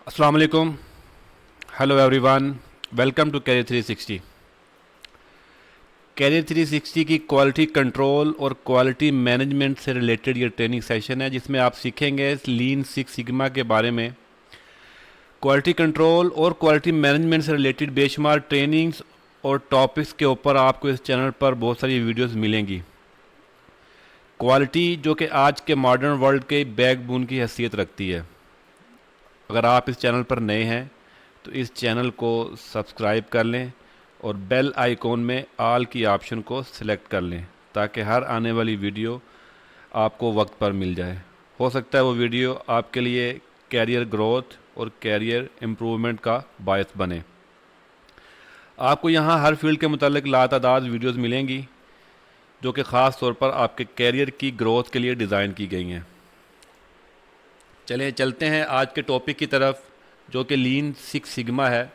अस्सलाम वालेकुम। Hello everyone, welcome to career 360। Career 360 की क्वालिटी कंट्रोल और क्वालिटी मैनेजमेंट से रिलेटेड ये ट्रेनिंग सेशन है जिसमें आप सीखेंगे लीन सिक्स सिग्मा के बारे में। क्वालिटी कंट्रोल और क्वालिटी मैनेजमेंट से रिलेटेड बेशुमार ट्रेनिंग्स और टॉपिक्स के ऊपर आपको इस चैनल पर बहुत सारी वीडियोस मिलेंगी। क्वालिटी जो कि आज के मॉडर्न वर्ल्ड के बैकबोन की हैसियत रखती है। अगर आप इस चैनल पर नए हैं तो इस चैनल को सब्सक्राइब कर लें और बेल आइकॉन में ऑल की ऑप्शन को सिलेक्ट कर लें ताकि हर आने वाली वीडियो आपको वक्त पर मिल जाए। हो सकता है वो वीडियो आपके लिए कैरियर ग्रोथ और कैरियर इम्प्रूवमेंट का बायस बने। आपको यहाँ हर फील्ड के मुतालिक लातादाद वीडियोस मिलेंगी जो कि ख़ास तौर पर आपके कैरियर की ग्रोथ के लिए डिज़ाइन की गई हैं। चलें चलते हैं आज के टॉपिक की तरफ जो कि लीन सिक्स सिग्मा है।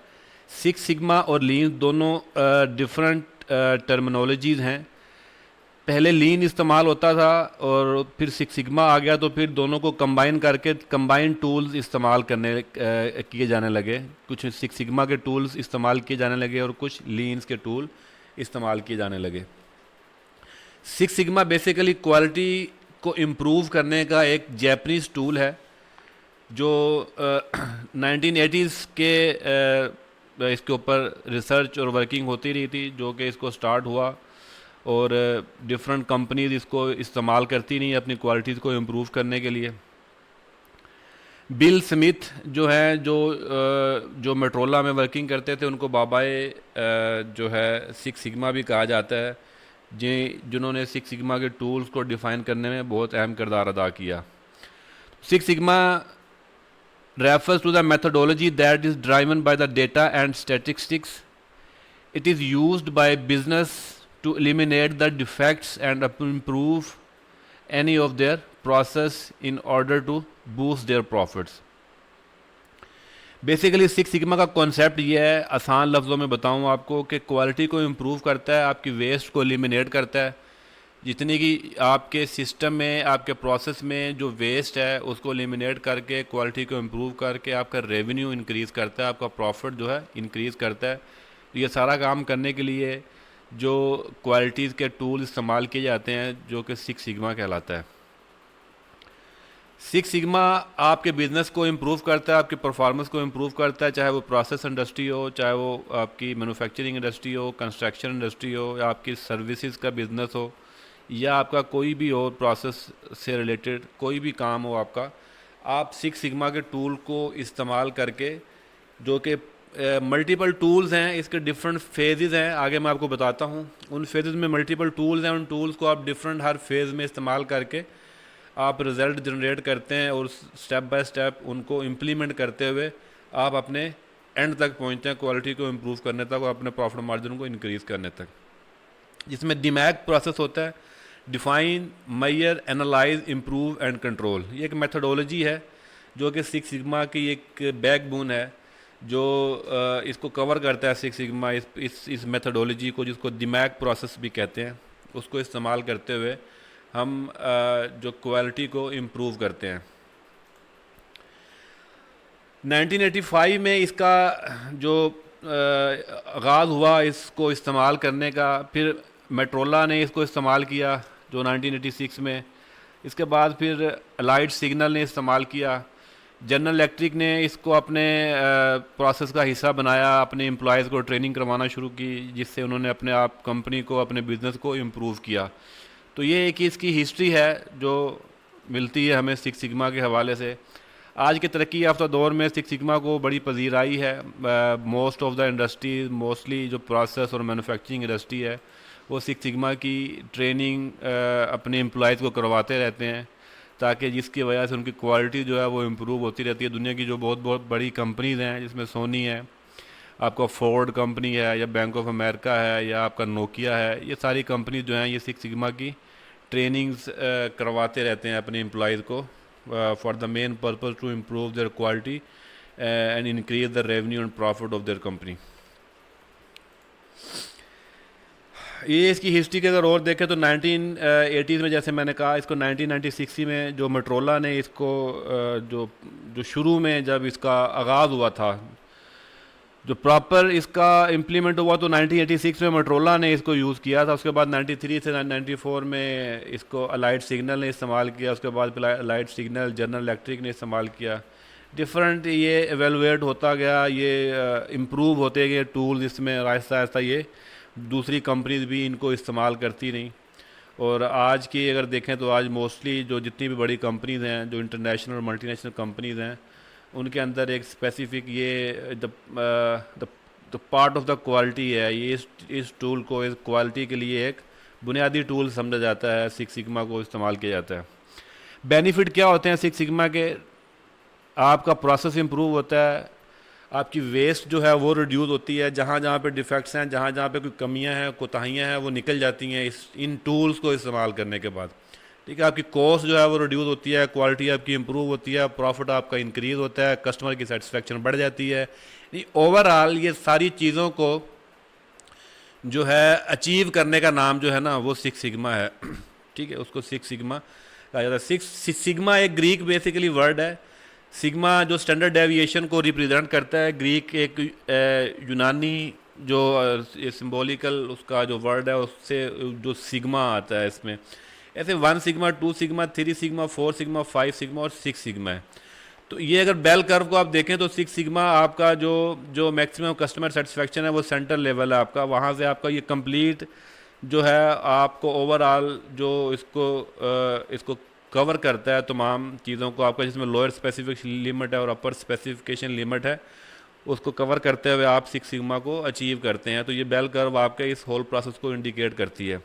सिक्स सिग्मा और लीन दोनों डिफरेंट टर्मिनोलॉजीज़ हैं। पहले लीन इस्तेमाल होता था और फिर सिक्स सिग्मा आ गया तो फिर दोनों को कंबाइन करके कंबाइन टूल्स इस्तेमाल करने किए जाने लगे। कुछ सिक्स सिग्मा के टूल्स इस्तेमाल किए जाने लगे और कुछ लीन्स के टूल इस्तेमाल किए जाने लगे। सिक्स सिग्मा बेसिकली क्वालिटी को इम्प्रूव करने का एक जैपनीज़ टूल है जो 1980s के इसके ऊपर रिसर्च और वर्किंग होती रही थी, जो कि इसको स्टार्ट हुआ और डिफरेंट कंपनीज इसको इस्तेमाल करती रही अपनी क्वालिटीज़ को इम्प्रूव करने के लिए। बिल स्मिथ जो है जो मेट्रोला में वर्किंग करते थे उनको बाबाए जो है सिक्स सिग्मा भी कहा जाता है, जिन्होंने सिक्स सिग्मा के टूल्स को डिफ़ाइन करने में बहुत अहम किरदार अदा किया। Six sigma refers to the methodology that is driven by the data and statistics. It is used by business to eliminate the defects and improve any of their process in order to boost their profits. Basically six sigma का concept ये है, आसान लफ्ज़ों में बताऊँ आपको, कि quality को इम्प्रूव करता है, आपकी वेस्ट को एलिमिनेट करता है। जितनी की आपके सिस्टम में आपके प्रोसेस में जो वेस्ट है उसको एलिमिनेट करके क्वालिटी को इम्प्रूव करके आपका रेवेन्यू इंक्रीज़ करता है, आपका प्रॉफिट जो है इंक्रीज़ करता है। तो ये सारा काम करने के लिए जो क्वालिटीज़ के टूल इस्तेमाल किए जाते हैं जो कि सिक्स सिग्मा कहलाता है। सिक्स सिग्मा आपके बिज़नेस को इम्प्रूव करता है, आपकी परफॉर्मेंस को इम्प्रूव करता है, चाहे वो प्रोसेस इंडस्ट्री हो, चाहे वो आपकी मैन्युफैक्चरिंग इंडस्ट्री हो, कंस्ट्रक्शन इंडस्ट्री हो, या आपकी सर्विसेज का बिज़नेस हो, या आपका कोई भी और प्रोसेस से रिलेटेड कोई भी काम हो आपका। आप सिक्स सिग्मा के टूल को इस्तेमाल करके, जो कि मल्टीपल टूल्स हैं, इसके डिफरेंट फेजेस हैं, आगे मैं आपको बताता हूँ। उन फेजेस में मल्टीपल टूल्स हैं, उन टूल्स को आप डिफरेंट हर फेज़ में इस्तेमाल करके आप रिज़ल्ट जनरेट करते हैं और स्टेप बाय स्टेप उनको इम्प्लीमेंट करते हुए आप अपने एंड तक पहुँचते हैं, क्वालिटी को इम्प्रूव करने तक और अपने प्रॉफिट मार्जिन को इंक्रीज़ करने तक। जिसमें दिमाग प्रोसेस होता है, define, measure, analyse, improve and control. ये एक मेथडोलॉजी है जो कि सिक्स सिग्मा की एक बैकबोन है जो इसको कवर करता है। सिक्स सिग्मा इस मेथडोलॉजी को, जिसको दिमाग प्रोसेस भी कहते हैं, उसको इस्तेमाल करते हुए हम जो क्वालिटी को इम्प्रूव करते हैं। 1985 में इसका जो आगाज़ हुआ इसको इस्तेमाल करने का, फिर मेट्रोला ने इसको इस्तेमाल किया जो 1986 में। इसके बाद फिर अलाइड सिग्नल ने इस्तेमाल किया। जनरल इलेक्ट्रिक ने इसको अपने प्रोसेस का हिस्सा बनाया, अपने एम्प्लॉयज़ को ट्रेनिंग करवाना शुरू की, जिससे उन्होंने अपने आप कंपनी को, अपने बिज़नेस को इम्प्रूव किया। तो ये एक इसकी हिस्ट्री है जो मिलती है हमें सिक्स सिग्मा के हवाले से। आज के तरक्की याफ्ता दौर में सिक्स सिग्मा को बड़ी पजीराई है। Most of the industry, mostly जो प्रोसेस और मैन्युफैक्चरिंग इंडस्ट्री है, वो सिक्स सिग्मा की ट्रेनिंग अपने एम्प्लॉयज़ को करवाते रहते हैं, ताकि जिसकी वजह से उनकी क्वालिटी जो है वो इम्प्रूव होती रहती है। दुनिया की जो बहुत बहुत बड़ी कंपनीज़ हैं, जिसमें सोनी है, आपका फोर्ड कंपनी है, या बैंक ऑफ अमेरिका है, या आपका नोकिया है, ये सारी कंपनी जो हैं ये सिक्स सिग्मा की ट्रेनिंग्स करवाते रहते हैं अपने एम्प्लॉयज़ को for the main purpose to improve their quality and increase the revenue and profit of their company. ये इसकी हिस्ट्री के अगर और देखें तो 1980s में, जैसे मैंने कहा, इसको 1996 में जो मोटरोला ने इसको जो जो शुरू में जब इसका आगाज़ हुआ था, जो प्रॉपर इसका इम्प्लीमेंट हुआ तो 1986 में मोटरोला ने इसको यूज़ किया था। उसके बाद 93 से 94 में इसको अलाइट सिग्नल ने इस्तेमाल किया। उसके बाद अलाइट सिग्नल, जनरल इलेक्ट्रिक ने इस्तेमाल किया। डिफरेंट ये एवेलुएट होता गया, ये इम्प्रूव होते गए टूल्स इसमें, आहिस्ता आहिस्ता ये दूसरी कंपनीज भी इनको इस्तेमाल करती रहीं। और आज की अगर देखें तो आज मोस्टली जो जितनी भी बड़ी कंपनीज़ हैं, जो इंटरनेशनल और मल्टीनेशनल कंपनीज़ हैं, उनके अंदर एक स्पेसिफिक ये the part of the quality है। ये इस टूल को इस क्वालिटी के लिए एक बुनियादी टूल समझा जाता है, सिक्स सिग्मा को इस्तेमाल किया जाता है। बेनिफिट क्या होते हैं सिक्स सिग्मा के? आपका प्रोसेस इंप्रूव होता है, आपकी वेस्ट जो है वो रिड्यूस होती है, जहाँ जहाँ पे डिफेक्ट्स हैं, जहाँ जहाँ पे कोई कमियां हैं, कोताहियाँ हैं, वो निकल जाती हैं इन टूल्स को इस्तेमाल करने के बाद। ठीक है, आपकी कॉस्ट जो है वो रिड्यूस होती है, क्वालिटी आपकी इंप्रूव होती है, प्रॉफिट आपका इंक्रीज होता है, कस्टमर की सेटिस्फेक्शन बढ़ जाती है। ओवरऑल ये सारी चीज़ों को जो है अचीव करने का नाम जो है ना वो सिक्स सिग्मा है। ठीक है, उसको सिक्स सिग्मा कहा जाता है। सिक्स सिग्मा एक ग्रीक बेसिकली वर्ड है। सिग्मा जो स्टैंडर्ड डेविएशन को रिप्रेजेंट करता है। ग्रीक एक यूनानी जो सिंबॉलिकल उसका जो वर्ड है उससे जो सिग्मा आता है इसमें, ऐसे 1 sigma, 2 sigma, 3 sigma, 4 sigma, 5 sigma और 6 सिग्मा है। तो ये अगर बेल कर्व को आप देखें तो 6 सिग्मा आपका जो मैक्सिमम कस्टमर सेटिस्फेक्शन है वो सेंटर लेवल है आपका। वहाँ से आपका ये कंप्लीट जो है आपको ओवरऑल जो इसको कवर करता है तमाम चीज़ों को आपका, जिसमें लोअर स्पेसिफिक लिमिट है और अपर स्पेसिफिकेशन लिमिट है, उसको कवर करते हुए आप सिक्स सिग्मा को अचीव करते हैं। तो ये बेल कर्व आपके इस होल प्रोसेस को इंडिकेट करती है।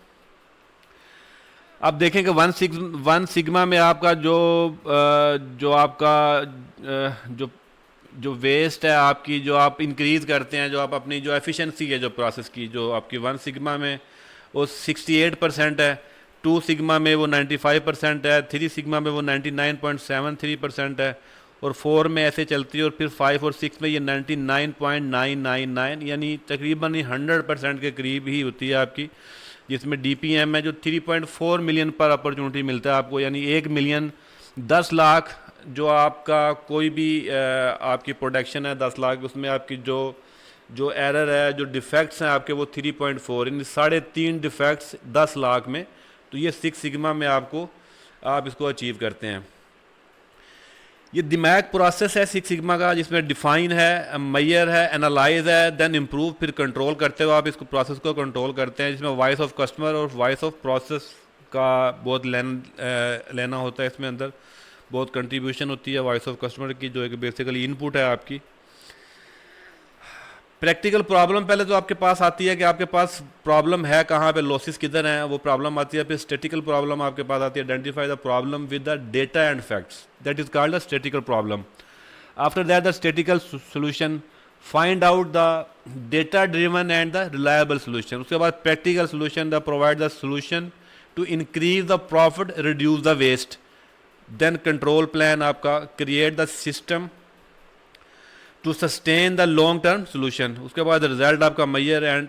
आप देखें कि वन सिग्मा में आपका जो आपका जो जो वेस्ट है आपकी, जो आप इंक्रीज़ करते हैं, जो आप अपनी जो एफिशिएंसी है जो प्रोसेस की, जो आपकी 1 सिग्मा में वो 68% है, 2 सिग्मा में वो 95% है, 3 सिग्मा में वो 99.73% है, और 4 में ऐसे चलती है, और फिर 5 और 6 में ये 99.999 यानी तकरीबन 100% के करीब ही होती है आपकी, जिसमें DPM है जो 3.4 मिलियन पर अपॉर्चुनिटी मिलता है आपको, यानी 1 मिलियन 10 लाख जो आपका कोई भी आपकी प्रोडक्शन है 10 लाख, उसमें आपकी जो एरर है, जो डिफेक्ट्स हैं आपके वो 3.4, यानी 3.5 डिफेक्ट्स 10 लाख में। तो ये 6 सिग्मा में आप इसको अचीव करते हैं। ये दिमाग प्रोसेस है 6 सिग्मा का, जिसमें डिफाइन है, मेजर है, एनालाइज है, देन इम्प्रूव, फिर कंट्रोल करते हुए आप इसको प्रोसेस को कंट्रोल करते हैं, जिसमें वॉइस ऑफ कस्टमर और वॉइस ऑफ प्रोसेस का बहुत लेना होता है। इसमें अंदर बहुत कंट्रीब्यूशन होती है वॉइस ऑफ कस्टमर की, जो एक बेसिकली इनपुट है आपकी। प्रैक्टिकल प्रॉब्लम पहले तो आपके पास आती है कि आपके पास प्रॉब्लम है कहाँ पे, लॉसेस किधर हैं, वो प्रॉब्लम आती है। फिर स्टैटिकल प्रॉब्लम आपके पास आती है, identify the problem with the data and facts, that is called the statical problem. After that the statical solution, find out the data driven and the reliable solution. उसके बाद practical solution, the provide the solution to increase the profit, reduce the waste. Then control plan आपका, create the system to sustain the long term solution. उसके बाद result आपका measure and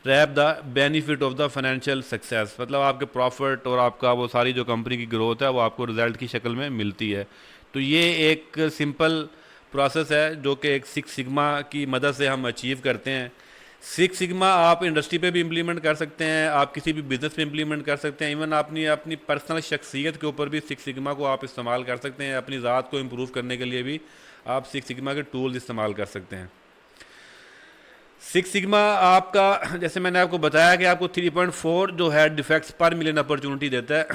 wrap the benefit of the financial success, मतलब आपके profit और आपका वो सारी जो कंपनी की ग्रोथ है वो आपको रिजल्ट की शक्ल में मिलती है। तो ये एक सिंपल प्रोसेस है जो कि एक 6 सिग्मा की मदद से हम अचीव करते हैं। 6 सिग्मा आप इंडस्ट्री पे भी इम्प्लीमेंट कर सकते हैं, आप किसी भी बिजनेस में इम्प्लीमेंट कर सकते हैं, इवन अपनी पर्सनल शख्सियत के ऊपर भी 6 सिग्मा को आप इस्तेमाल कर सकते हैं। अपनी ज़ात को इम्प्रूव करने के लिए भी आप 6 सिग्मा के टूल्स इस्तेमाल कर सकते हैं। 6 सिग्मा आपका, जैसे मैंने आपको बताया कि आपको 3.4 जो है डिफेक्ट्स पर मिलियन अपॉर्चुनिटी देता है।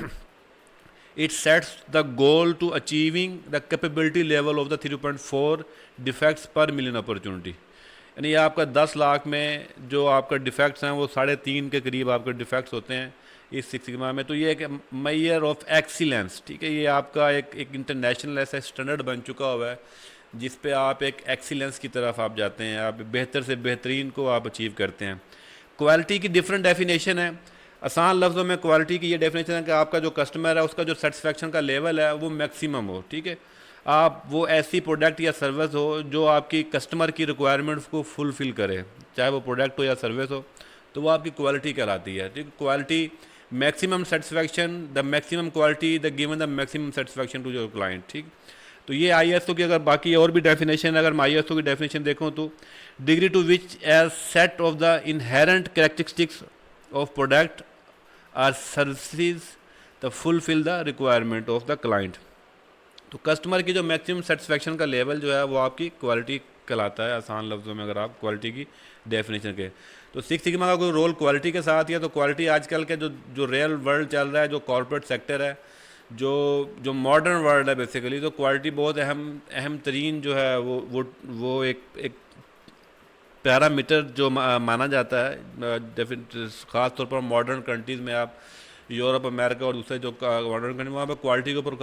It sets the goal to achieving the capability level of the 3.4 defects per million opportunity, यानी आपका 10 लाख में जो आपका डिफेक्ट्स हैं वो 3.5 के करीब आपके डिफेक्ट्स होते हैं इस 6 सिग्मा में। तो ये एक मेजर ऑफ एक्सीलेंस, ठीक है, ये आपका एक इंटरनेशनल ऐसा स्टैंडर्ड बन चुका हुआ है जिस पे आप एक एक्सीलेंस की तरफ आप जाते हैं, आप बेहतर से बेहतरीन को आप अचीव करते हैं। क्वालिटी की डिफरेंट डेफिनेशन है। आसान लफ्ज़ों में क्वालिटी की ये डेफिनेशन है कि आपका जो कस्टमर है उसका जो सेटिस्फेक्शन का लेवल है वो मैक्सिमम हो, ठीक है। आप वो ऐसी प्रोडक्ट या सर्विस हो जो आपकी कस्टमर की रिक्वायरमेंट्स को फुलफ़िल करे, चाहे वो प्रोडक्ट हो या सर्विस हो, तो वो आपकी क्वालिटी कहलाती है। ठीक, quality maximum satisfaction, the maximum quality, the given the maximum satisfaction to your client. ठीक, तो ये आईएसओ की अगर बाकी और भी डेफिनेशन, अगर मैं आईएसओ की डेफिनेशन देखूँ तो degree to which as set of the inherent characteristics of product or services the fulfil the requirement of the client. तो कस्टमर की जो मैक्सिमम सेटिस्फैक्शन का लेवल जो है वो आपकी क्वालिटी कहलाता है, आसान लफ्ज़ों में अगर आप क्वालिटी की डेफिनेशन के। तो सिक्स सिग्मा का कोई रोल क्वालिटी के साथ ही है। तो क्वालिटी आजकल के जो जो रियल वर्ल्ड चल रहा है, जो कॉर्पोरेट सेक्टर है, जो जो मॉडर्न वर्ल्ड है बेसिकली, तो क्वालिटी बहुत अहम तरीन जो है वो एक पैरामीटर जो माना जाता है। ख़ास तौर पर मॉडर्न कंट्रीज़ में, आप यूरोप, अमेरिका और दूसरे जो मॉडर्न कंट्री, वहाँ पर क्वालिटी के ऊपर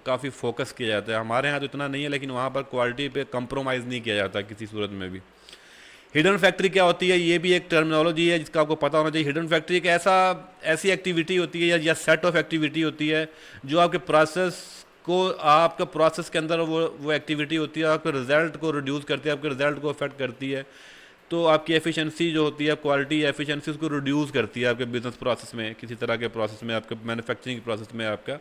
काफ़ी फोकस किया जाता है। हमारे यहाँ तो इतना नहीं है, लेकिन वहाँ पर क्वालिटी पे कंप्रोमाइज़ नहीं किया जाता किसी सूरत में भी। हिडन फैक्ट्री क्या होती है, ये भी एक टर्मिनोलॉजी है जिसका आपको पता होना चाहिए। हिडन फैक्ट्री एक ऐसी एक्टिविटी होती है या सेट ऑफ एक्टिविटी होती है जो आपके प्रोसेस को, आपका प्रोसेस के अंदर वो एक्टिविटी होती है, आपके रिजल्ट को रिड्यूस करती है, आपके रिजल्ट को अफेक्ट करती है। तो आपकी एफिशिएंसी जो होती है, क्वालिटी एफिशिएंसी, उसको रिड्यूस करती है आपके बिजनेस प्रोसेस में, किसी तरह के प्रोसेस में, आपके मैन्युफैक्चरिंग प्रोसेस में आपका।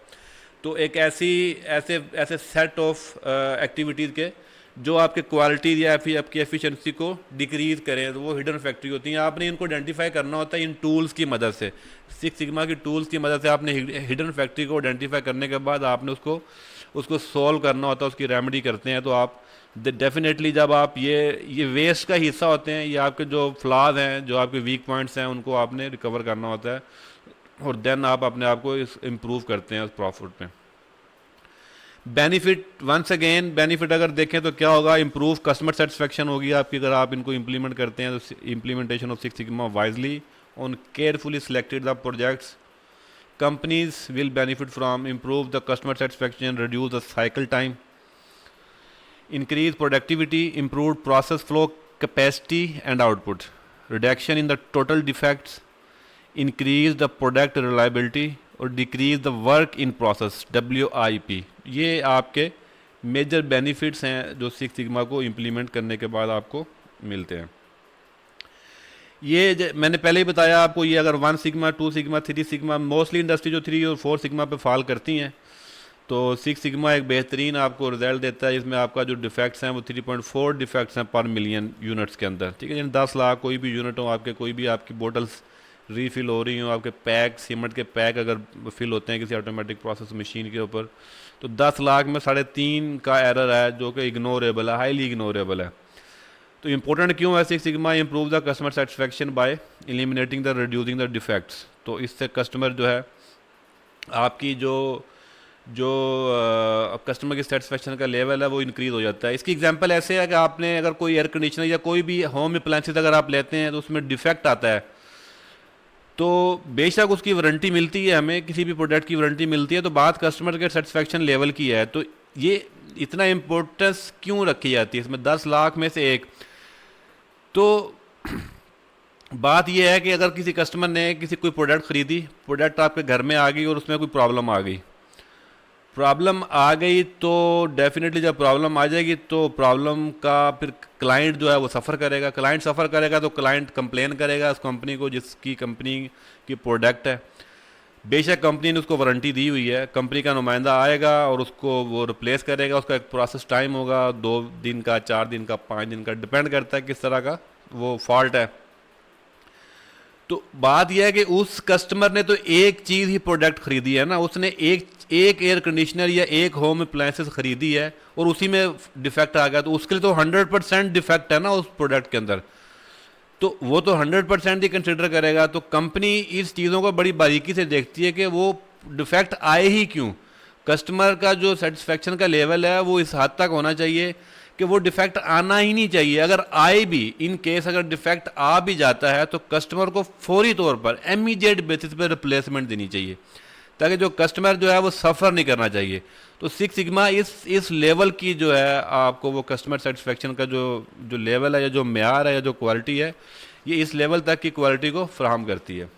तो एक ऐसे सेट ऑफ एक्टिविटीज़ के जो आपके क्वालिटी या आपकी एफिशिएंसी को डिक्रीज़ करें, तो वो हिडन फैक्ट्री होती हैं। आपने इनको आइडेंटिफाई करना होता है इन टूल्स की मदद से। सिक्स सिग्मा की टूल्स की मदद से आपने हिडन फैक्ट्री को आइडेंटिफाई करने के बाद आपने उसको सॉल्व करना होता है, उसकी रेमेडी करते हैं। तो आप डेफिनेटली जब आप ये वेस्ट का हिस्सा होते हैं, ये आपके जो फ्लॉज हैं, जो आपके वीक पॉइंट्स हैं, उनको आपने रिकवर करना होता है, और देन आप अपने आप को इम्प्रूव करते हैं उस प्रॉफिट में। बेनिफिट, वंस अगेन बेनिफिट अगर देखें तो क्या होगा, इम्प्रूव कस्टमर सेटिस्फैक्शन होगी आपकी अगर आप इनको इम्प्लीमेंट करते हैं। तो implementation of six sigma wisely on carefully selected the projects, companies will benefit from improve the customer satisfaction, reduce the cycle time, increase productivity, improved process flow capacity and output, reduction in the total defects, increase the product reliability और decrease the work in process, WIP। ये आपके major benefits हैं जो six sigma को implement करने के बाद आपको मिलते हैं। ये मैंने पहले ही बताया आपको, ये अगर 1 sigma, 2 sigma, 3 sigma, mostly industry जो 3 और 4 सिग्मा पे फॉल करती हैं, तो 6 सिग्मा एक बेहतरीन आपको रिजल्ट देता है। इसमें आपका जो डिफेक्ट्स हैं वो 3.4 डिफेक्ट्स हैं पर मिलियन यूनिट्स के अंदर। ठीक है, यानी 10 लाख कोई भी यूनिट हो आपके, कोई भी आपकी बोटल्स रीफिल हो रही हो, आपके पैक, सीमेंट के पैक अगर फिल होते हैं किसी ऑटोमेटिक प्रोसेस मशीन के ऊपर, तो 10 लाख में 3.5 का एरर है जो कि इग्नोरेबल है, हाईली इग्नोरेबल है। तो इम्पोर्टेंट क्यों है six sigma, improve the customer satisfaction bye eliminating the reducing the defects. तो इससे कस्टमर जो है आपकी जो कस्टमर की सेटिस्फैक्शन का लेवल है वो इंक्रीज़ हो जाता है। इसकी एग्जांपल ऐसे है कि आपने अगर कोई एयर कंडीशनर या कोई भी होम अप्लायंसेस अगर आप लेते हैं तो उसमें डिफेक्ट आता है, तो बेशक उसकी वारंटी मिलती है, हमें किसी भी प्रोडक्ट की वारंटी मिलती है, तो बात कस्टमर के सेटिस्फैक्शन लेवल की है। तो ये इतना इम्पोर्टेंस क्यों रखी जाती है इसमें, 10 लाख में से एक। तो बात यह है कि अगर किसी कस्टमर ने कोई प्रोडक्ट ख़रीदी, प्रोडक्ट आपके घर में आ गई और उसमें कोई प्रॉब्लम आ गई, तो डेफिनेटली जब प्रॉब्लम आ जाएगी तो प्रॉब्लम का फिर क्लाइंट जो है वो सफ़र करेगा। क्लाइंट सफ़र करेगा तो क्लाइंट कंप्लेन करेगा उस कंपनी को जिसकी कंपनी की प्रोडक्ट है। बेशक कंपनी ने उसको वारंटी दी हुई है, कंपनी का नुमाइंदा आएगा और उसको वो रिप्लेस करेगा। उसका एक प्रोसेस टाइम होगा, 2 दिन का, 4 दिन का, 5 दिन का, डिपेंड करता है किस तरह का वो फॉल्ट है। तो बात यह है कि उस कस्टमर ने तो एक चीज़ ही प्रोडक्ट खरीदी है ना, उसने एक एयर कंडीशनर या एक होम अप्लायंसेस खरीदी है और उसी में डिफेक्ट आ गया, तो उसके लिए तो 100% डिफेक्ट है ना उस प्रोडक्ट के अंदर, तो वो तो 100% ही कंसिडर करेगा। तो कंपनी इस चीज़ों को बड़ी बारीकी से देखती है कि वो डिफेक्ट आए ही क्यों। कस्टमर का जो सेटिस्फैक्शन का लेवल है वो इस हद तक होना चाहिए कि वो डिफेक्ट आना ही नहीं चाहिए। अगर आए भी, इन केस अगर डिफेक्ट आ भी जाता है तो कस्टमर को फौरी तौर पर इमीडिएट बेसिस पे रिप्लेसमेंट देनी चाहिए, ताकि जो कस्टमर जो है वो सफ़र नहीं करना चाहिए। तो सिक्स सिग्मा इस लेवल की जो है आपको वो कस्टमर सेटिस्फैक्शन का जो लेवल है या जो मेयार है या जो क्वालिटी है, ये इस लेवल तक की क्वालिटी को फ्राहम करती है।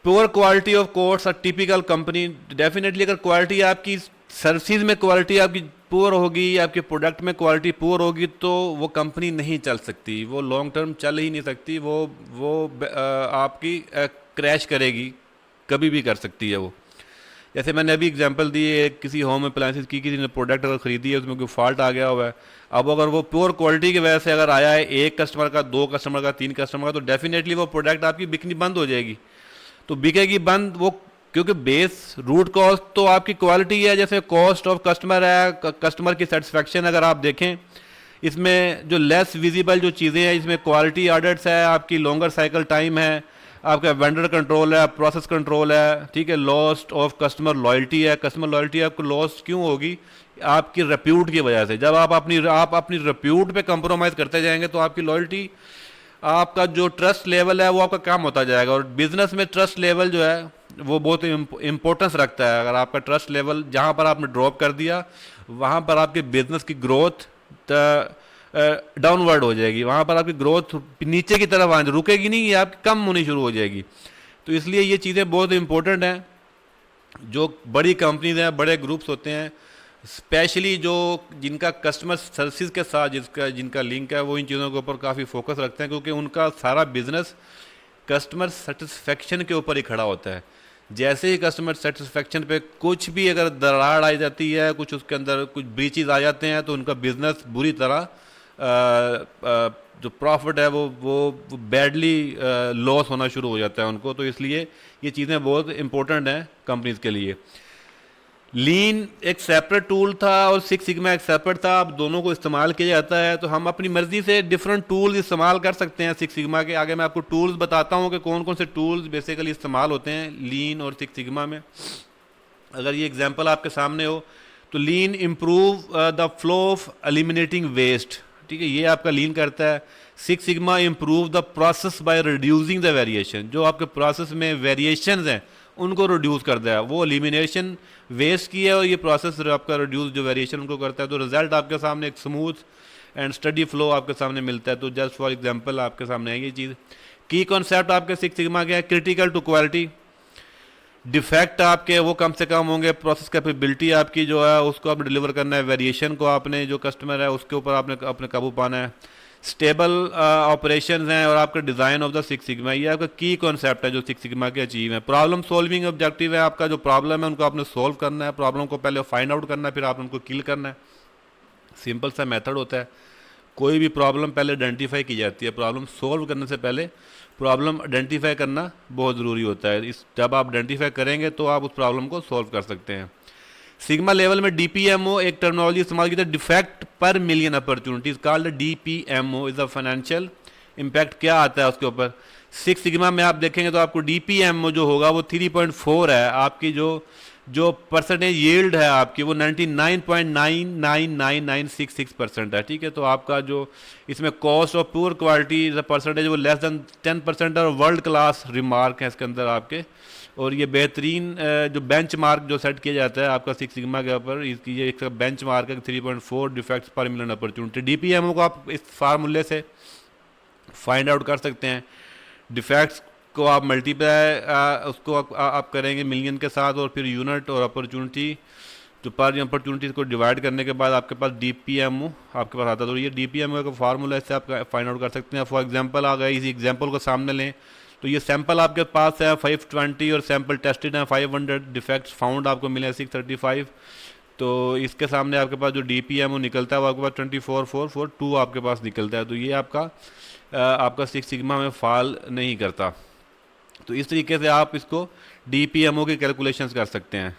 Poor quality of course a typical company, definitely अगर क्वालिटी आपकी सर्विसेज में क्वालिटी आपकी पुअर होगी, आपके प्रोडक्ट में क्वालिटी पुअर होगी, तो वो कंपनी नहीं चल सकती, वो लॉन्ग टर्म चल ही नहीं सकती, आपकी क्रैश करेगी, कभी भी कर सकती है वो। जैसे मैंने अभी एग्जांपल दी है किसी होम अप्लायंसेस की, किसी ने प्रोडक्ट अगर ख़रीदी है, उसमें कोई फॉल्ट आ गया हुआ है, अब अगर वो प्योर क्वालिटी की वजह से अगर आया है एक कस्टमर का, दो कस्टमर का, तीन कस्टमर का, तो डेफिनेटली वो प्रोडक्ट आपकी बिकनी बंद हो जाएगी। तो बिकेगी बंद वो, क्योंकि बेस रूट कॉस्ट तो आपकी क्वालिटी है। जैसे कॉस्ट ऑफ कस्टमर है, कस्टमर की सेटिस्फेक्शन अगर आप देखें, इसमें जो लेस विजिबल जो चीज़ें हैं, इसमें क्वालिटी ऑडिट्स है, आपकी लॉन्गर साइकिल टाइम है, आपका वेंडर कंट्रोल है, प्रोसेस कंट्रोल है, ठीक है, लॉस्ट ऑफ कस्टमर लॉयल्टी है। कस्टमर लॉयल्टी आपको लॉस्ट क्यों होगी? आपकी रेप्यूट की वजह से। जब आप अपनी रेप्यूट पे कंप्रोमाइज़ करते जाएंगे तो आपकी लॉयल्टी, आपका जो ट्रस्ट लेवल है वो आपका कम होता जाएगा। और बिजनेस में ट्रस्ट लेवल जो है वो बहुत इंपॉर्टेंस रखता है। अगर आपका ट्रस्ट लेवल जहाँ पर आपने ड्रॉप कर दिया, वहाँ पर आपके बिजनेस की ग्रोथ डाउनवर्ड हो जाएगी, वहाँ पर आपकी ग्रोथ नीचे की तरफ आने रुकेगी नहीं, ये आपकी कम होनी शुरू हो जाएगी। तो इसलिए ये चीज़ें बहुत इंपॉर्टेंट हैं। जो बड़ी कंपनीज हैं, बड़े ग्रुप्स होते हैं, स्पेशली जो जिनका कस्टमर सर्विस के साथ जिनका लिंक है, वो इन चीज़ों के ऊपर काफ़ी फोकस रखते हैं, क्योंकि उनका सारा बिजनेस कस्टमर सेटिस्फेक्शन के ऊपर ही खड़ा होता है। जैसे ही कस्टमर सेटिस्फेक्शन पे कुछ भी अगर दरार आ जाती है, कुछ उसके अंदर कुछ ब्रीचेज आ जाते हैं, तो उनका बिजनेस बुरी तरह जो प्रॉफिट है वो बैडली लॉस होना शुरू हो जाता है उनको। तो इसलिए ये चीज़ें बहुत इंपॉर्टेंट हैं कंपनीज के लिए। लीन एक सेपरेट टूल था और सिक्स सिग्मा एक सेपरेट था। अब दोनों को इस्तेमाल किया जाता है, तो हम अपनी मर्जी से डिफरेंट टूल्स इस्तेमाल कर सकते हैं सिक्स सिग्मा के। आगे मैं आपको टूल्स बताता हूँ कि कौन कौन से टूल्स बेसिकली इस्तेमाल होते हैं लीन और सिक्स सिग्मा में। अगर ये एग्जांपल आपके सामने हो, तो lean improve the flow of eliminating waste, ठीक है, ये आपका लीन करता है। Six sigma improve the process by reducing the variation, जो आपके प्रोसेस में वेरिएशंस हैं उनको रिड्यूस करता है, वो एलिमिनेशन वेस्ट की है, और ये प्रोसेस आपका रिड्यूस जो वेरिएशन उनको करता है। तो रिजल्ट आपके सामने एक स्मूथ एंड स्टडी फ्लो आपके सामने मिलता है। तो जस्ट फॉर एग्जांपल आपके सामने है ये चीज़। की कॉन्सेप्ट आपके सिक्स सिग्मा के हैं, क्रिटिकल टू क्वालिटी, डिफेक्ट आपके वो कम से कम होंगे, प्रोसेस कैपेबिलिटी आपकी जो है उसको आपने डिलीवर करना है, वेरिएशन को आपने जो कस्टमर है उसके ऊपर आपने अपने काबू पाना है, स्टेबल ऑपरेशंस हैं, और आपका design of the six sigma, ये आपका की कॉन्सेप्ट है जो सिक्स सिग्मा के अचीव है। प्रॉब्लम सॉल्विंग ऑब्जेक्टिव है, आपका जो प्रॉब्लम है उनको आपने सॉल्व करना है, प्रॉब्लम को पहले फाइंड आउट करना है, फिर आपने उनको किल करना है। सिंपल सा मेथड होता है। कोई भी प्रॉब्लम पहले आइडेंटिफाई की जाती है, प्रॉब्लम सॉल्व करने से पहले प्रॉब्लम आइडेंटिफाई करना बहुत ज़रूरी होता है। जब आप आइडेंटिफाई करेंगे तो आप उस प्रॉब्लम को सॉल्व कर सकते हैं। सिग्मा लेवल में डीपीएमओ एक टर्मिनोलॉजी इस्तेमाल की जाती है, defect per million opportunities called DPMO is a financial impact. क्या आता है उसके ऊपर? सिक्स सिग्मा में आप देखेंगे तो आपको डीपीएमओ जो होगा वो 3.4 है। आपकी जो परसेंटेज यील्ड है आपकी वो 99.99996% है, ठीक है। तो आपका जो इसमें cost of poor quality percentage वो लेस देन 10% और वर्ल्ड क्लास रिमार्क है इसके अंदर आपके। और ये बेहतरीन जो बेंच मार्क जो सेट किया जाता है आपका सिक्स सिग्मा के ऊपर, इसकी ये एक बेंच मार्क है 3.4 डिफेक्ट्स पर मिलियन अपॉर्चुनिटी। डीपीएमओ को आप इस फार्मूले से फाइंड आउट कर सकते हैं। डिफेक्ट्स को आप मल्टीप्लाई उसको आप करेंगे मिलियन के साथ, और फिर यूनिट और अपॉर्चुनिटी जो पर अपॉर्चुनिटीज़ को डिवाइड करने के बाद आपके पास डीपीएमओ आपके पास आता है। तो ये डीपीएमओ का फार्मूला इससे आप फाइंड आउट कर सकते हैं। फॉर एग्जांपल आ गए, इसी एग्जांपल को सामने लें तो ये सैंपल आपके पास है 520 और सैंपल टेस्टेड है 500, डिफेक्ट्स फाउंड आपको मिले 635। तो इसके सामने आपके पास जो डीपीएमओ निकलता है वो आपके पास 24,442 आपके पास निकलता है। तो ये आपका सिक्स सिग्मा में फॉल नहीं करता। तो इस तरीके से आप इसको डीपीएमओ की कैलकुलेशंस कर सकते हैं।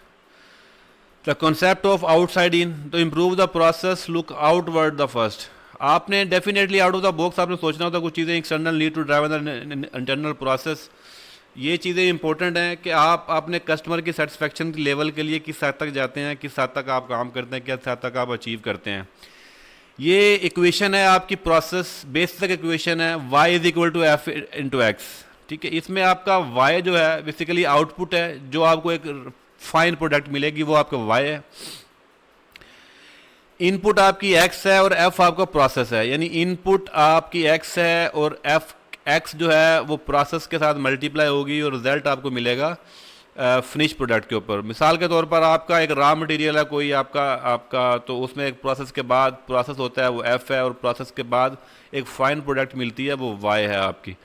The concept of outside in, to improve the process, look outward the first. आपने definitely out of the box आपने सोचना होता है कुछ चीज़ें, external lead to drive internal process. ये चीज़ें इंपॉर्टेंट हैं कि आप अपने कस्टमर की सेटिस्फेक्शन की लेवल के लिए किस हद तक जाते हैं, किस हद तक आप काम करते हैं, किस हद तक आप अचीव करते हैं। ये इक्वेशन है आपकी प्रोसेस बेसिक इक्वेशन है, y is equal to F into X, ठीक है। इसमें आपका y जो है बेसिकली आउटपुट है, जो आपको एक फाइन प्रोडक्ट मिलेगी वो आपका y है। इनपुट आपकी x है और f आपका प्रोसेस है, यानी इनपुट आपकी x है और x जो है वो प्रोसेस के साथ मल्टीप्लाई होगी और रिजल्ट आपको मिलेगा फिनिश प्रोडक्ट के ऊपर। मिसाल के तौर पर आपका एक रॉ मटेरियल है कोई आपका आपका तो उसमें एक प्रोसेस के बाद प्रोसेस होता है वो एफ है, और प्रोसेस के बाद एक फाइन प्रोडक्ट मिलती है वो वाई है आपकी।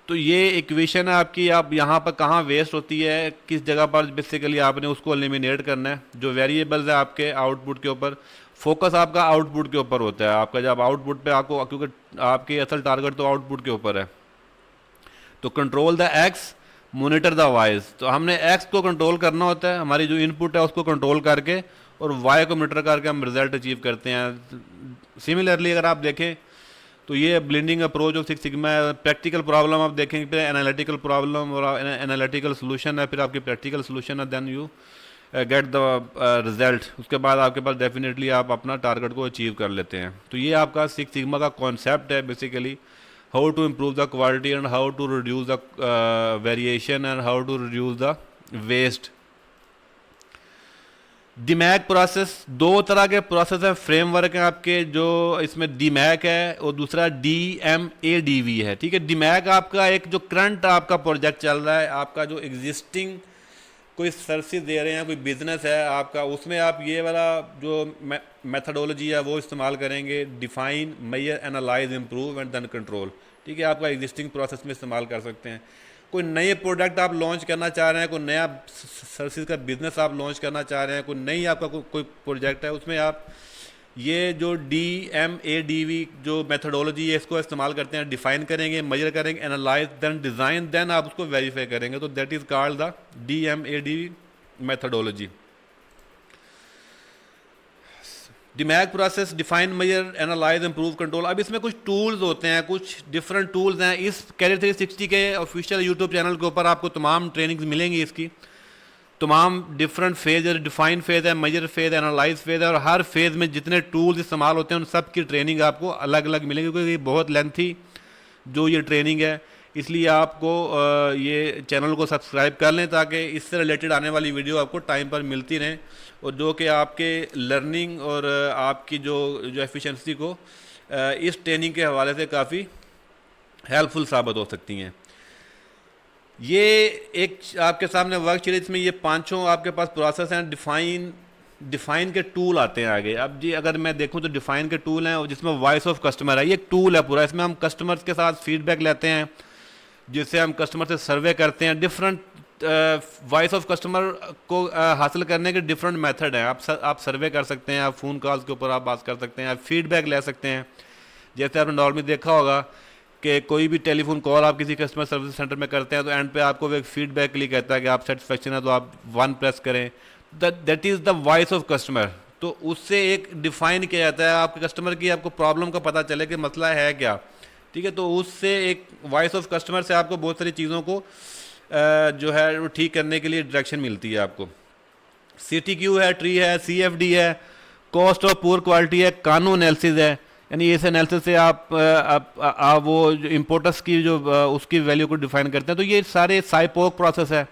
तो ये इक्वेशन है आपकी, आप यहाँ पर कहाँ वेस्ट होती है, किस जगह पर बेसिकली आपने उसको एलिमिनेट करना है। जो वेरिएबल्स है आपके आउटपुट के ऊपर, फोकस आपका आउटपुट के ऊपर होता है आपका। जब आउटपुट पे आपको, क्योंकि आपकी असल टारगेट तो आउटपुट के ऊपर है, तो control the x monitor the wise. तो हमने एक्स को कंट्रोल करना होता है, हमारी जो इनपुट है उसको कंट्रोल करके, और वाई को मोनिटर करके हम रिजल्ट अचीव करते हैं। सिमिलरली अगर आप देखें तो ये blending approach of six sigma है। प्रैक्टिकल प्रॉब्लम आप देखेंगे, फिर एनालिटिकल प्रॉब्लम और एनालिटिकल सोल्यूशन है, फिर आपकी प्रैक्टिकल सोल्यूशन है, then you get the result. उसके बाद आपके पास डेफिनेटली आप अपना टारगेट को अचीव कर लेते हैं। तो ये आपका सिक्स सिग्मा का कॉन्सेप्ट है basically, how to improve the quality and how to reduce the variation and how to reduce the waste। DMAIC process, दो तरह के प्रोसेस है, फ्रेमवर्क है आपके, जो इसमें डीमैक है और दूसरा DMADV है। ठीक है, डीमैक आपका एक जो करंट आपका प्रोजेक्ट चल रहा है, आपका जो एग्जिस्टिंग कोई सर्विस दे रहे हैं, कोई बिजनेस है आपका, उसमें आप ये वाला जो मेथडोलॉजी है वो इस्तेमाल करेंगे, define, measure, analyse, improve and then control. ठीक है, आपका एग्जिस्टिंग प्रोसेस में इस्तेमाल कर सकते हैं। कोई नए प्रोडक्ट आप लॉन्च करना चाह रहे हैं, कोई नया सर्विस का बिजनेस आप लॉन्च करना चाह रहे हैं, कोई नई आपका कोई प्रोजेक्ट है, उसमें आप ये जो DMADV जो मेथडोलॉजी है इसको इस्तेमाल करते हैं। डिफाइन करेंगे, मेजर करेंगे, एनालाइज, देन डिज़ाइन, देन आप उसको वेरीफाई करेंगे। तो that is called the DMADV methodology. DMAIC process, define, measure, analyse, improve, control. अब इसमें कुछ टूल्स होते हैं, कुछ डिफरेंट टूल्स हैं। इस कैरियर 360 के ऑफिशियल यूट्यूब चैनल के ऊपर आपको तमाम ट्रेनिंग्स मिलेंगी, इसकी तमाम डिफरेंट फेज है, डिफाइन फेज है, मेजर फेज है, एनालाइज फेज है, और हर फेज में जितने टूल्स इस्तेमाल होते हैं उन सब की ट्रेनिंग आपको अलग अलग मिलेगी, क्योंकि बहुत लेंथी जो ये ट्रेनिंग है। इसलिए आपको ये चैनल को सब्सक्राइब कर लें ताकि इससे रिलेटेड आने वाली वीडियो आपको टाइम पर मिलती रहें, और जो कि आपके लर्निंग और आपकी जो एफिशिएंसी को इस ट्रेनिंग के हवाले से काफ़ी हेल्पफुल साबित हो सकती हैं। ये एक आपके सामने वर्कशीट, इसमें ये पांचों आपके पास प्रोसेस हैं। डिफाइन के टूल आते हैं आगे। अब जी अगर मैं देखूं तो डिफाइन के टूल हैं, जिसमें वॉइस ऑफ कस्टमर है, ये एक टूल है पूरा। इसमें हम कस्टमर्स के साथ फीडबैक लेते हैं, जिससे हम कस्टमर से सर्वे करते हैं। डिफरेंट वॉइस ऑफ कस्टमर को हासिल करने के डिफरेंट मेथड हैं। आप सर्वे कर सकते हैं, आप फ़ोन कॉल्स के ऊपर आप बात कर सकते हैं, आप फीडबैक ले सकते हैं। जैसे आपने नॉर्मली देखा होगा कि कोई भी टेलीफोन कॉल आप किसी कस्टमर सर्विस सेंटर में करते हैं तो एंड पे आपको एक फीडबैक के लिए कहता है कि आप सेटिस्फेक्शन है तो आप 1 प्रेस करें। That is the voice of customer. तो उससे एक डिफाइन किया जाता है आपके कस्टमर की, आपको प्रॉब्लम का पता चले कि मसला है क्या। ठीक है, तो उससे एक वॉइस ऑफ कस्टमर से आपको बहुत सारी चीज़ों को जो है वो ठीक करने के लिए डायरेक्शन मिलती है आपको। CTQ है, ट्री है, CFD है, कॉस्ट ऑफ पुअर क्वालिटी है, कानून एनालिसिस है। यानी इस एनालिसिस से आप वो इम्पोर्टर्स की जो उसकी वैल्यू को डिफाइन करते हैं। तो ये सारे साइपोक प्रोसेस है,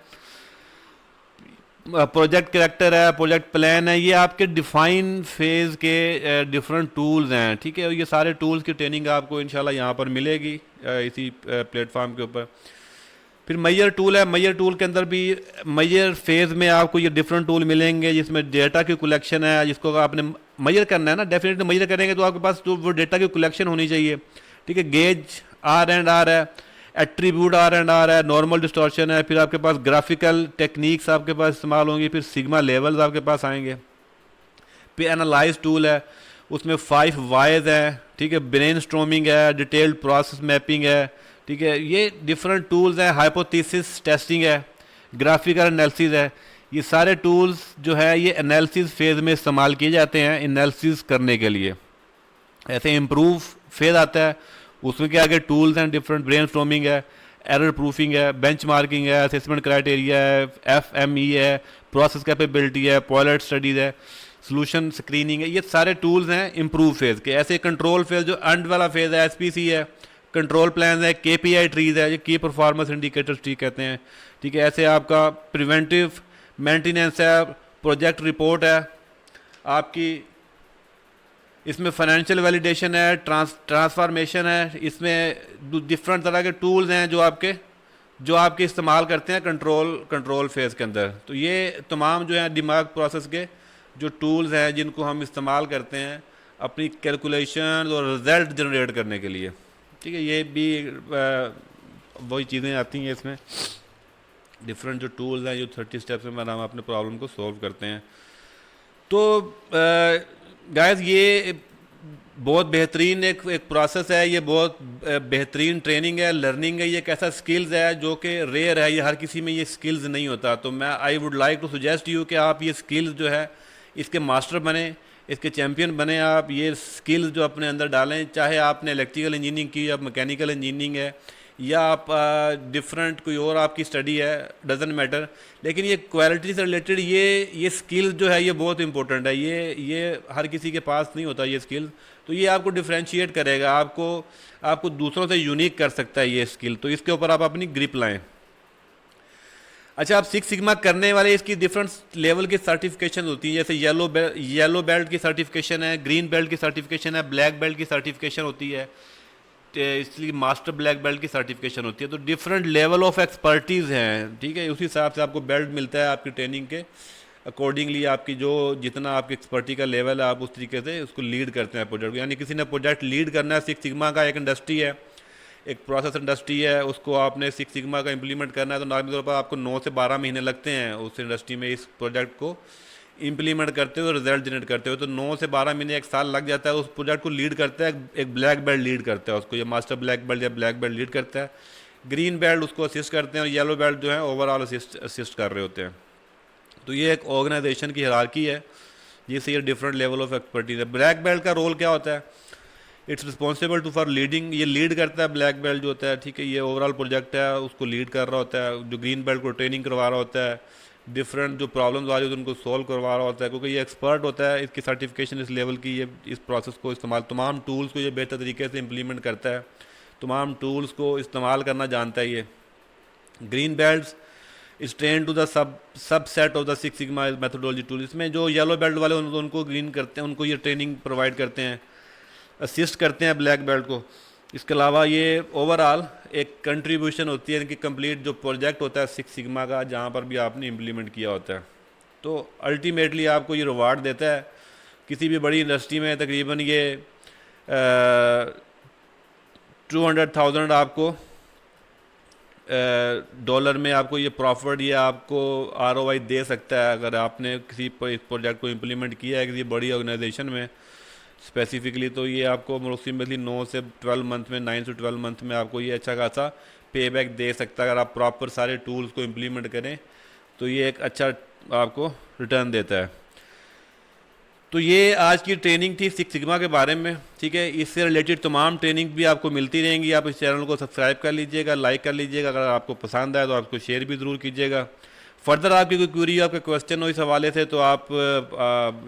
प्रोजेक्ट कैरेक्टर है, प्रोजेक्ट प्लान है, ये आपके डिफाइन फेज के डिफरेंट टूल्स हैं। ठीक है, ये सारे टूल्स की ट्रेनिंग आपको इंशाल्लाह यहाँ पर मिलेगी इसी प्लेटफॉर्म के ऊपर। फिर मेजर टूल है, मेजर टूल के अंदर भी मेजर फेज में आपको ये डिफरेंट टूल मिलेंगे, जिसमें डेटा की कलेक्शन है, जिसको आपने मेजर करना है ना, डेफिनेटली मेजर करेंगे तो आपके पास जो वो डेटा की कलेक्शन होनी चाहिए। ठीक है, गेज R&R है, एट्रीब्यूट R&R है, नॉर्मल डिस्टॉर्शन है, फिर आपके पास ग्राफिकल टेक्निक्स आपके पास इस्तेमाल होंगी, फिर सिग्मा लेवल्स आपके पास आएंगे। फिर एनालाइज टूल है, उसमें 5 वाइज है। ठीक है, ब्रेन स्ट्रोमिंग है, डिटेल्ड प्रोसेस मैपिंग है। ठीक है, ये डिफरेंट टूल्स हैं। हाइपोथेसिस टेस्टिंग है, ग्राफिकल एनालिसिस है। ये सारे टूल्स जो है ये एनालिसिस फेज में इस्तेमाल किए जाते हैं एनालिसिस करने के लिए। ऐसे इम्प्रूव फेज आता है, उसमें क्या आगे टूल्स हैं डिफरेंट, ब्रेन स्टॉर्मिंग है, एरर प्रूफिंग है, बेंचमार्किंग है, असेसमेंट क्राइटेरिया है, FME है, प्रोसेस कैपेबिलिटी है, पॉयलट स्टडीज है, सोल्यूशन स्क्रीनिंग है। ये सारे टूल्स हैं इम्प्रूव फेज के। ऐसे कंट्रोल फेज जो एंड वाला फेज है, SPC है, कंट्रोल प्लान है, KPI ट्रीज है, ये की परफॉर्मेंस इंडिकेटर्स ठीक कहते हैं। ठीक है, ऐसे आपका प्रिवेंटिव मेंटेनेंस है, प्रोजेक्ट रिपोर्ट है आपकी, इसमें फाइनेंशियल वैलिडेशन है, ट्रांसफॉर्मेशन है। इसमें डिफरेंट तरह के टूल्स हैं जो आपके जो आपके इस्तेमाल करते हैं कंट्रोल फेज़ के अंदर। तो ये तमाम जो है दिमाग प्रोसेस के जो टूल्स हैं जिनको हम इस्तेमाल करते हैं अपनी कैलकुलेशन और रिज़ल्ट जनरेट करने के लिए, ठीक है। ये भी वही चीज़ें आती हैं इसमें, डिफरेंट जो टूल्स हैं जो 30 स्टेप्स में हम अपने प्रॉब्लम को सॉल्व करते हैं। तो गाइस ये बहुत बेहतरीन एक प्रोसेस है, ये बहुत बेहतरीन ट्रेनिंग है, लर्निंग है, ये एक ऐसा स्किल्स है जो कि रेयर है, ये हर किसी में ये स्किल्स नहीं होता। तो मैं I would like to suggest you कि आप ये स्किल्स जो है इसके मास्टर बने, इसके चैम्पियन बने। आप ये स्किल्स जो अपने अंदर डालें, चाहे आपने इलेक्ट्रिकल इंजीनियरिंग की या मैकेनिकल इंजीनियरिंग है या आप डिफरेंट कोई और आपकी स्टडी है, डजेंट मैटर, लेकिन ये क्वालिटी से रिलेटेड ये स्किल्स जो है ये बहुत इंपॉर्टेंट है। ये हर किसी के पास नहीं होता ये स्किल्स। तो ये आपको डिफ्रेंशिएट करेगा, आपको दूसरों से यूनिक कर सकता है ये स्किल। तो इसके ऊपर आप अपनी ग्रिप लाएं। अच्छा, आप सिक्स सिग्मा करने वाले इसकी डिफरेंट लेवल की सर्टिफिकेशन होती है, जैसे येलो बेल्ट की सर्टिफिकेशन है, ग्रीन बेल्ट की सर्टिफिकेशन है, ब्लैक बेल्ट की सर्टिफिकेशन होती है, इसलिए मास्टर ब्लैक बेल्ट की सर्टिफिकेशन होती है। तो डिफरेंट लेवल ऑफ एक्सपर्टीज़ हैं, ठीक है। उसी हिसाब से आपको बेल्ट मिलता है आपकी ट्रेनिंग के अकॉर्डिंगली, आपकी जो जितना आपकी एक्सपर्टी का लेवल है आप उस तरीके से उसको लीड करते हैं प्रोजेक्ट को। यानी किसी ने प्रोजेक्ट लीड करना है, सिक्स सिग्मा का एक इंडस्ट्री है, एक प्रोसेस इंडस्ट्री है, उसको आपने सिक्स सिग्मा का इंप्लीमेंट करना है, तो नॉर्मल तौर पर आपको 9 से 12 महीने लगते हैं उस इंडस्ट्री में इस प्रोजेक्ट को इम्प्लीमेंट करते हुए, रिजल्ट जनरेट करते हुए। तो 9 से 12 महीने, एक साल लग जाता है। उस प्रोजेक्ट को लीड करता है एक ब्लैक बेल्ट, लीड करता है उसको, या मास्टर ब्लैक बेल्ट या ब्लैक बेल्ट लीड करता है। ग्रीन बेल्ट उसको असिस्ट करते हैं और येलो बेल्ट जो है ओवरऑल असिस्ट कर रहे होते हैं। तो ये एक ऑर्गेनाइजेशन की हायरार्की है जिससे ये डिफरेंट लेवल ऑफ एक्सपर्टीज है। ब्लैक बेल्ट का रोल क्या होता है? It's responsible to for leading, ये लीड करता है ब्लैक बेल्ट जो होता है, ठीक है। ये ओवरऑल प्रोजेक्ट है उसको लीड कर रहा होता है, जो ग्रीन बेल्ट को ट्रेनिंग करवा रहा होता है, डिफरेंट जो प्रॉब्लम्स आ रही होती है उनको सॉल्व करवा रहा होता है, क्योंकि ये एक्सपर्ट होता है। इसकी सर्टिफिकेशन इस लेवल की, ये इस प्रोसेस को इस्तेमाल, तमाम टूल्स को ये बेहतर तरीके से इम्प्लीमेंट करता है, तमाम टूल्स को इस्तेमाल करना जानता है ये। Green belt is train to the subset of the six sigma methodology tool. इसमें जो येलो बेल्ट वाले उनको ग्रीन करते हैं, उनको ये ट्रेनिंग प्रोवाइड करते हैं, असिस्ट करते हैं ब्लैक बेल्ट को। इसके अलावा ये ओवरऑल एक कंट्रीब्यूशन होती है कि कंप्लीट जो प्रोजेक्ट होता है सिक्स सिग्मा का, जहाँ पर भी आपने इम्प्लीमेंट किया होता है। तो अल्टीमेटली आपको ये रिवार्ड देता है। किसी भी बड़ी इंडस्ट्री में तकरीबन ये 200,000 आपको डॉलर में आपको ये प्रॉफिट, ये आपको ROI दे सकता है अगर आपने किसी प्रोजेक्ट को इम्प्लीमेंट किया है किसी बड़ी ऑर्गेनाइजेशन में स्पेसिफिकली। तो ये आपको अप्रोक्सीमेटली 9 से 12 मंथ में, 9 से 12 मंथ में आपको ये अच्छा खासा पे बैक दे सकता है। अगर आप प्रॉपर सारे टूल्स को इम्प्लीमेंट करें तो ये एक अच्छा आपको रिटर्न देता है। तो ये आज की ट्रेनिंग थी सिक्स सिग्मा के बारे में, ठीक है। इससे रिलेटेड तमाम ट्रेनिंग भी आपको मिलती रहेंगी। आप इस चैनल को सब्सक्राइब कर लीजिएगा, लाइक कर लीजिएगा। अगर आपको पसंद आए तो आपको शेयर भी ज़रूर कीजिएगा। फर्दर आपकी कोई क्वेरी, आपका क्वेश्चन हो इस हवाले से, तो आप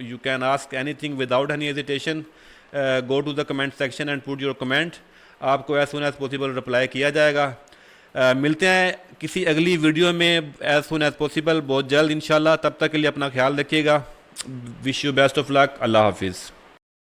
you can ask anything without any hesitation. Go to the comment section and put your comment. आपको as soon as possible reply किया जाएगा। मिलते हैं किसी अगली वीडियो में एज सुन एज पॉसिबल, बहुत जल्द इंशाल्लाह। तब तक के लिए अपना ख्याल रखिएगा। Wish you best of luck. अल्लाह हाफिज़।